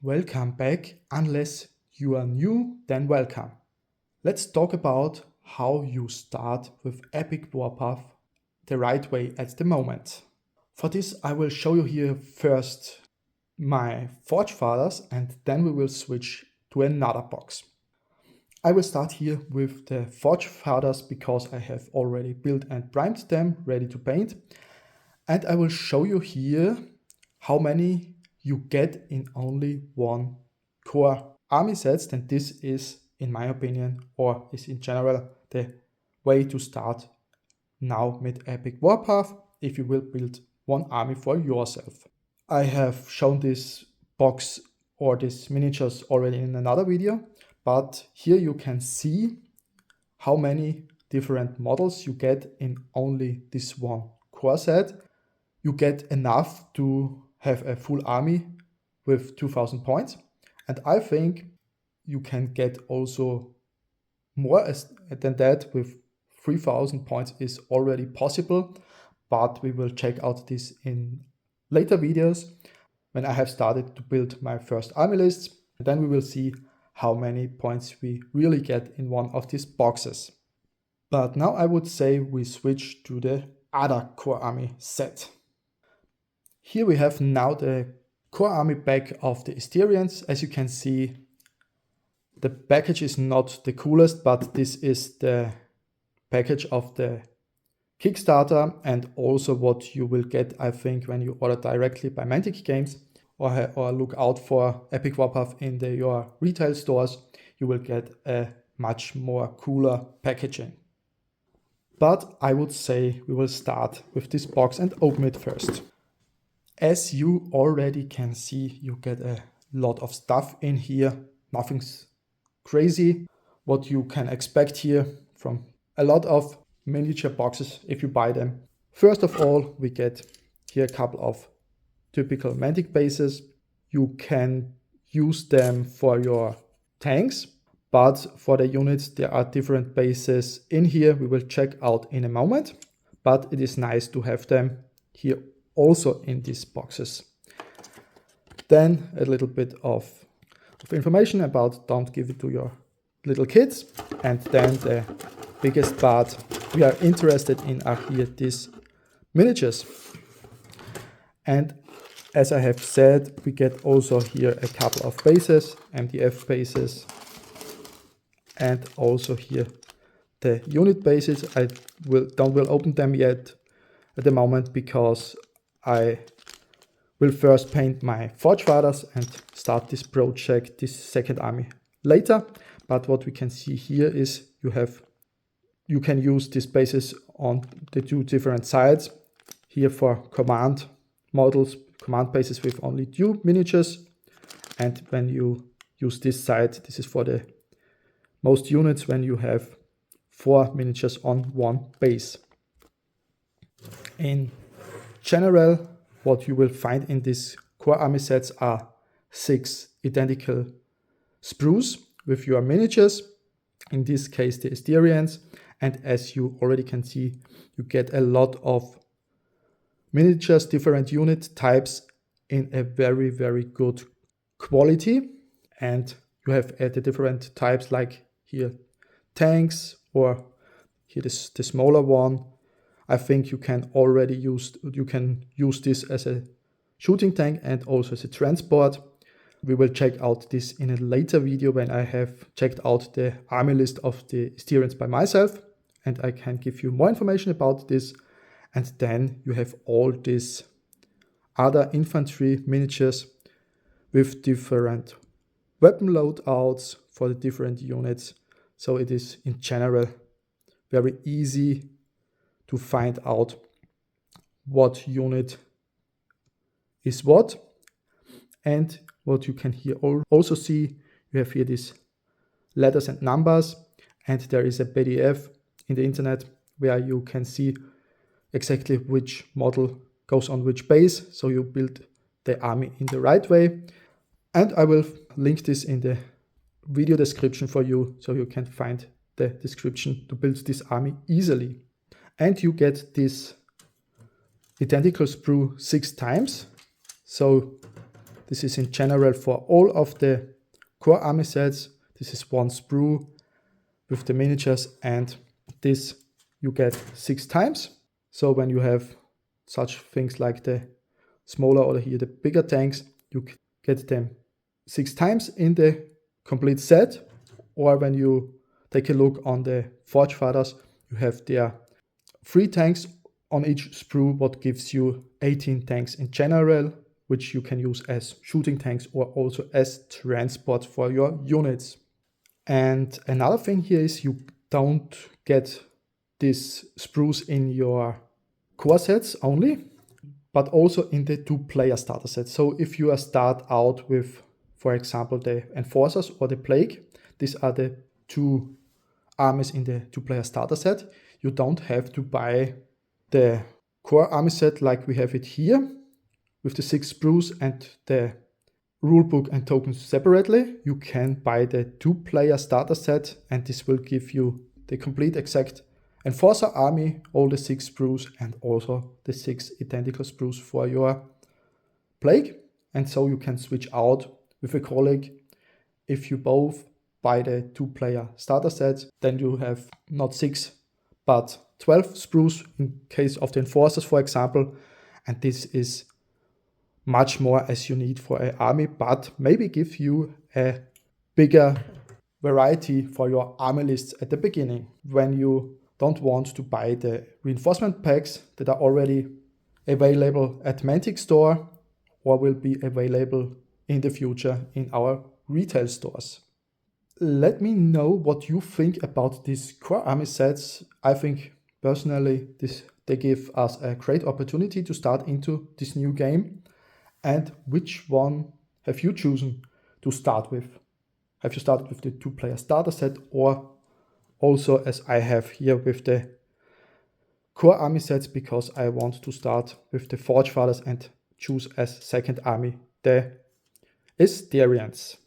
Welcome back. Unless you are new, then welcome. Let's talk about how you start with Epic Warpath the right way at the moment. For this, I will show you here first my Forge Fathers, and then we will switch to another box. I will start here with the Forge Fathers because I have already built and primed them, ready to paint. And I will show you here how many you get in only one core army sets. Then this is, in my opinion, or is in general, the way to start now with Epic Warpath if you will build one army for yourself. I have shown this box or these miniatures already in another video, but here you can see how many different models you get in only this one core set. You get enough to have a full army with 2000 points, and I think you can get also more than that. With 3000 points is already possible, but we will check out this in later videos when I have started to build my first army lists. And then we will see how many points we really get in one of these boxes. But now I would say we switch to the other core army set. Here we have now the core army pack of the ASTERIANS. As you can see, the package is not the coolest, but this is the package of the Kickstarter and also what you will get, I think, when you order directly by Mantic Games or look out for Epic Warpath in your retail stores. You will get a much more cooler packaging. But I would say we will start with this box and open it first. As you already can see, you get a lot of stuff in here. Nothing's crazy. What you can expect here from a lot of miniature boxes if you buy them. First of all, we get here a couple of typical Mantic bases. You can use them for your tanks, but for the units there are different bases in here. We will check out in a moment, but it is nice to have them here also in these boxes. Then a little bit of information about don't give it to your little kids. And then the biggest part we are interested in are here these miniatures. And as I have said, we get also here a couple of bases, MDF bases, and also here the unit bases. I will open them yet at the moment because I will first paint my Forge Fathers and start this project, this second army, later. But what we can see here is you can use these bases on the two different sides. Here for command models, command bases with only 2 miniatures. And when you use this side, this is for the most units when you have 4 miniatures on one base. In general, what you will find in these core army sets are 6 identical sprues with your miniatures, in this case the ASTERIANS. And as you already can see, you get a lot of miniatures, different unit types in a very, very good quality. And you have the different types, like here tanks, or here the smaller one. I think you can use this as a shooting tank and also as a transport. We will check out this in a later video when I have checked out the army list of the ASTERIANS by myself, and I can give you more information about this. And then you have all these other infantry miniatures with different weapon loadouts for the different units. So it is in general very easy to find out what unit is what. And what you can here also see, you have here these letters and numbers, and there is a PDF in the internet where you can see exactly which model goes on which base, so you build the army in the right way. And I will link this in the video description for you, so you can find the description to build this army easily. And you get this identical sprue 6 times. So This is in general for all of the core army sets. This is 1 sprue with the miniatures, and this you get 6 times. So when you have such things like the smaller or here the bigger tanks, you get them 6 times in the complete set. Or when you take a look on the Forge Fathers, you have their 3 tanks on each sprue, what gives you 18 tanks in general, which you can use as shooting tanks or also as transport for your units. And another thing here is you don't get these sprues in your core sets only, but also in the 2-player starter set. So if you start out with, for example, the Enforcers or the Plague, these are the 2 armies in the 2-player starter set. You don't have to buy the core army set like we have it here with the 6 sprues and the rulebook and tokens separately. You can buy the 2-player starter set, and this will give you the complete exact Enforcer army, all the 6 sprues, and also the 6 identical sprues for your Plague. And so you can switch out with a colleague. If you both buy the 2-player starter set, then you have not 6 but 12 sprues in case of the Enforcers, for example. And this is much more as you need for an army, but maybe give you a bigger variety for your army lists at the beginning when you don't want to buy the reinforcement packs that are already available at Mantic store or will be available in the future in our retail stores. Let me know what you think about these core army sets. I think personally they give us a great opportunity to start into this new game. And which one have you chosen to start with? Have you started with the 2-player starter set, or also as I have here with the core army sets, because I want to start with the Forge Fathers and choose as second army the ASTERIANS?